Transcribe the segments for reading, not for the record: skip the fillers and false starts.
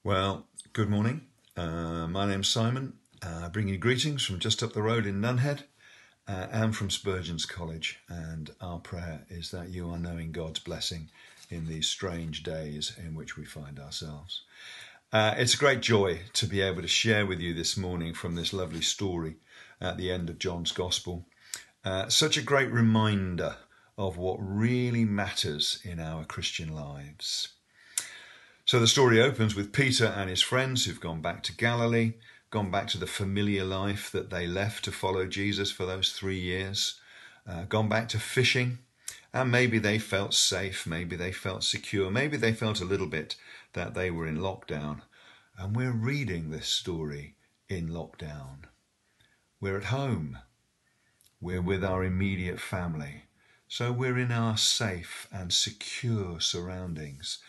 Well, good morning. My name's Simon. Bringing you greetings from just up the road in Nunhead and from Spurgeon's College. And our prayer is that you are knowing God's blessing in these strange days in which we find ourselves. It's a great joy to be able to share with you this morning from this lovely story at the end of John's Gospel. Such a great reminder of what really matters in our Christian lives. So the story opens with Peter and his friends who've gone back to Galilee, gone back to the familiar life that they left to follow Jesus for those 3 years, gone back to fishing, and maybe they felt safe, maybe they felt secure, maybe they felt a little bit that they were in lockdown. And we're reading this story in lockdown. We're at home. We're with our immediate family. So we're in our safe and secure surroundings.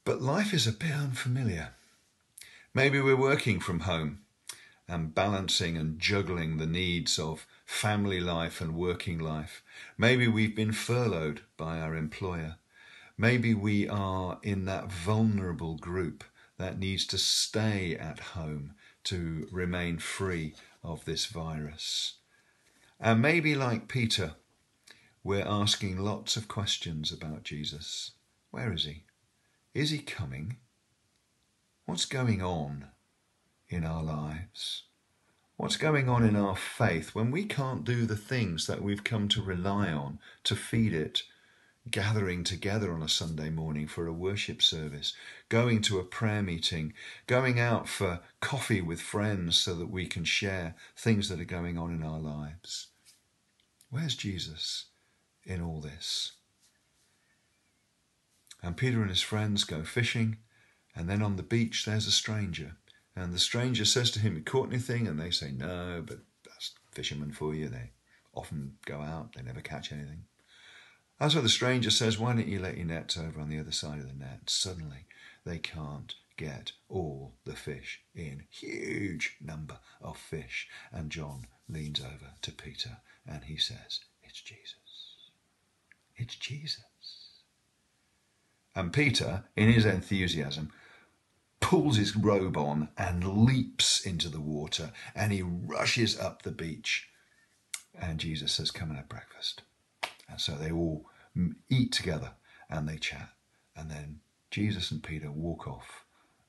But life is a bit unfamiliar. Maybe we're working from home and balancing and juggling the needs of family life and working life. Maybe we've been furloughed by our employer. Maybe we are in that vulnerable group that needs to stay at home to remain free of this virus. And maybe like Peter, we're asking lots of questions about Jesus. Where is he? Is he coming? What's going on in our lives? What's going on in our faith when we can't do the things that we've come to rely on to feed it? Gathering together on a Sunday morning for a worship service, going to a prayer meeting, going out for coffee with friends so that we can share things that are going on in our lives. Where's Jesus in all this? And Peter and his friends go fishing, and then on the beach there's a stranger. And the stranger says to him, "You caught anything?" And they say, "No, but that's fishermen for you. They often go out, they never catch anything." And so the stranger says, "Why don't you let your nets over on the other side of the net?" Suddenly they can't get all the fish in. Huge number of fish. And John leans over to Peter and he says, "It's Jesus. It's Jesus." And Peter, in his enthusiasm, pulls his robe on and leaps into the water, and he rushes up the beach. And Jesus says, "Come and have breakfast." And so they all eat together and they chat. And then Jesus and Peter walk off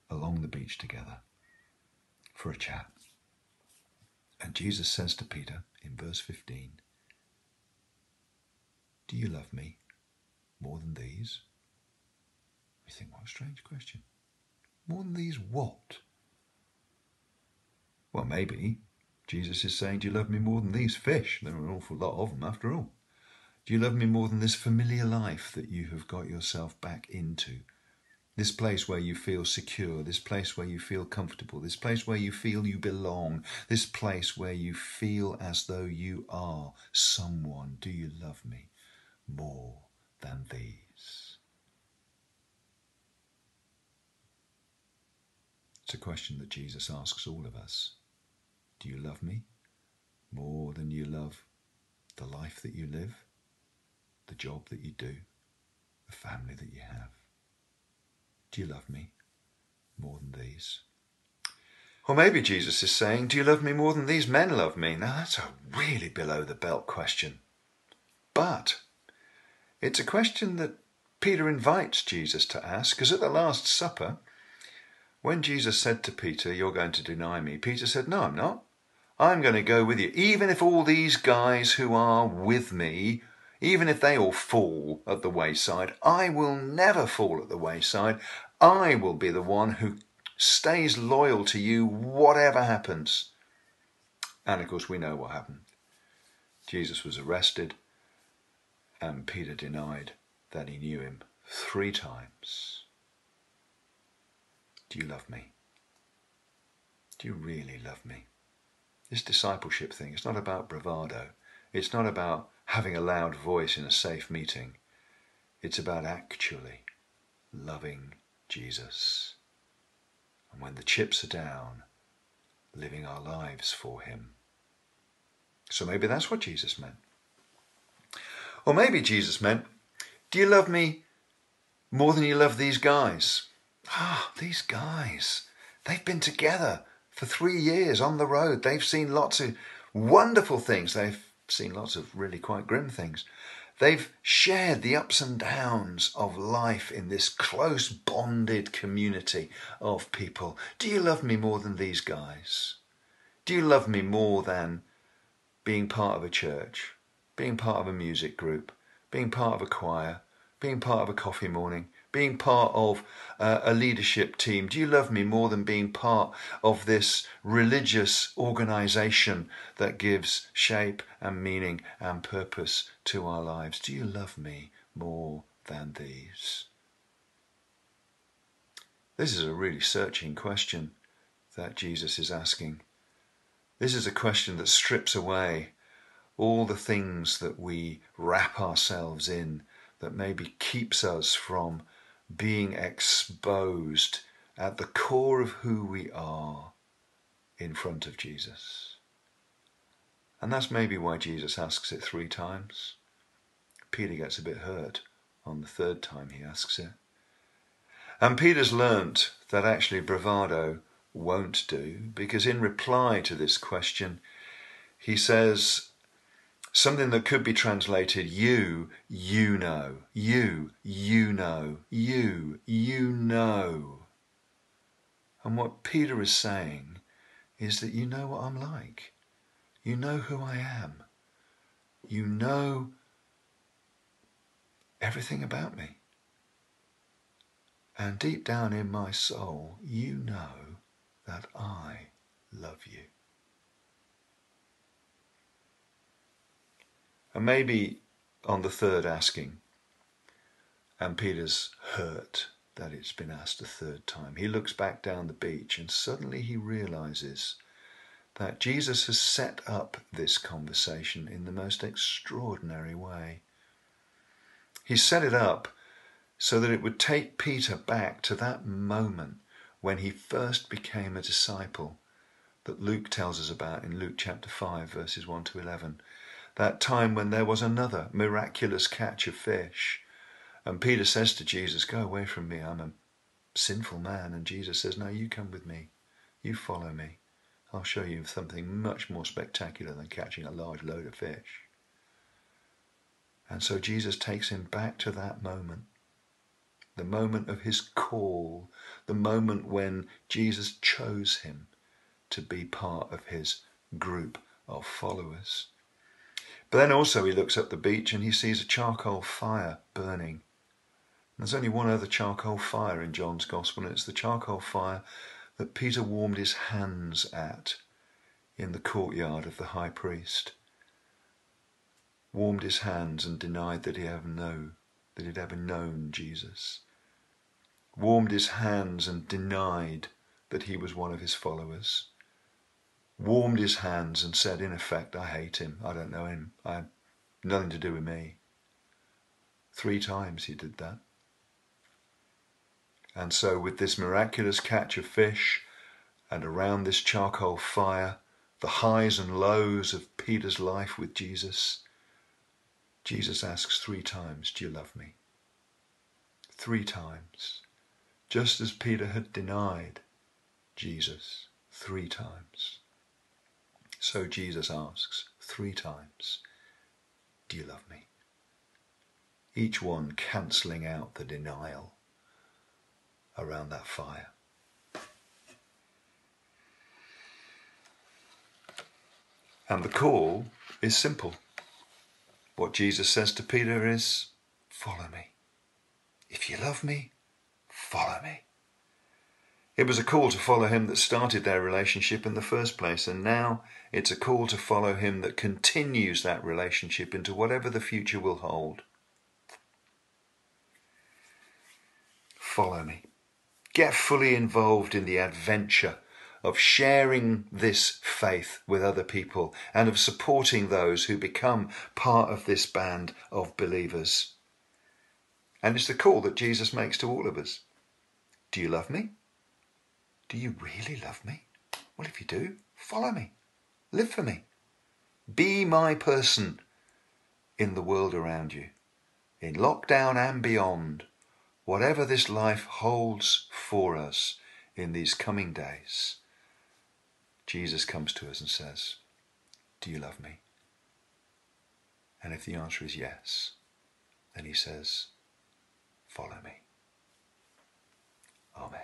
along the beach together for a chat. And Jesus says to Peter in verse 15, "Do you love me more than these?" We think, what a strange question. More than these what? Well, maybe Jesus is saying, do you love me more than these fish? There are an awful lot of them after all. Do you love me more than this familiar life that you have got yourself back into? This place where you feel secure, this place where you feel comfortable, this place where you feel you belong, this place where you feel as though you are someone. Do you love me more than these? It's a question that Jesus asks all of us. Do you love me more than you love the life that you live, the job that you do, the family that you have? Do you love me more than these? Or maybe Jesus is saying, do you love me more than these men love me? Now that's a really below the belt question. But it's a question that Peter invites Jesus to ask, because at the Last Supper, when Jesus said to Peter, "You're going to deny me," Peter said, "No, I'm not. I'm going to go with you. Even if all these guys who are with me, even if they all fall at the wayside, I will never fall at the wayside. I will be the one who stays loyal to you, whatever happens." And of course, we know what happened. Jesus was arrested, and Peter denied that he knew him 3 times. Do you love me? Do you really love me? This discipleship thing, it's not about bravado. It's not about having a loud voice in a safe meeting. It's about actually loving Jesus. And when the chips are down, living our lives for him. So maybe that's what Jesus meant. Or maybe Jesus meant, do you love me more than you love these guys? these guys, they've been together for 3 years on the road. They've seen lots of wonderful things. They've seen lots of really quite grim things. They've shared the ups and downs of life in this close bonded community of people. Do you love me more than these guys? Do you love me more than being part of a church, being part of a music group, being part of a choir, being part of a coffee morning, being part of a leadership team? Do you love me more than being part of this religious organisation that gives shape and meaning and purpose to our lives? Do you love me more than these? This is a really searching question that Jesus is asking. This is a question that strips away all the things that we wrap ourselves in that maybe keeps us from being exposed at the core of who we are in front of Jesus. And that's maybe why Jesus asks it 3 times. Peter gets a bit hurt on the 3rd time he asks it. And Peter's learnt that actually bravado won't do, because in reply to this question, he says something that could be translated, you know, you know, you know. And what Peter is saying is that you know what I'm like. You know who I am. You know everything about me. And deep down in my soul, you know that I love you. And maybe on the 3rd asking, and Peter's hurt that it's been asked a 3rd time, he looks back down the beach and suddenly he realizes that Jesus has set up this conversation in the most extraordinary way. He set it up so that it would take Peter back to that moment when he first became a disciple that Luke tells us about in Luke chapter 5, verses 1 to 11. That time when there was another miraculous catch of fish. And Peter says to Jesus, go away from me, I'm a sinful man. And Jesus says, no, you come with me. You follow me. I'll show you something much more spectacular than catching a large load of fish. And so Jesus takes him back to that moment. The moment of his call. The moment when Jesus chose him to be part of his group of followers. But then also he looks up the beach and he sees a charcoal fire burning. There's only one other charcoal fire in John's Gospel, and it's the charcoal fire that Peter warmed his hands at in the courtyard of the high priest. Warmed his hands and denied that he'd ever known Jesus. Warmed his hands and denied that he was one of his followers. Warmed his hands and said, in effect, I hate him, I don't know him, I have nothing to do with me. 3 times he did that. And so with this miraculous catch of fish and around this charcoal fire, the highs and lows of Peter's life with Jesus, Jesus asks 3 times, do you love me? 3 times. Just as Peter had denied Jesus 3 times. So Jesus asks 3 times, do you love me? Each one cancelling out the denial around that fire. And the call is simple. What Jesus says to Peter is, follow me. If you love me, follow me. It was a call to follow him that started their relationship in the first place, and now it's a call to follow him that continues that relationship into whatever the future will hold. Follow me. Get fully involved in the adventure of sharing this faith with other people and of supporting those who become part of this band of believers. And it's the call that Jesus makes to all of us. Do you love me? Do you really love me? Well, if you do, follow me. Live for me. Be my person in the world around you, in lockdown and beyond. whatever this life holds for us in these coming days, Jesus comes to us and says, do you love me? And if the answer is yes, then he says, follow me. Amen.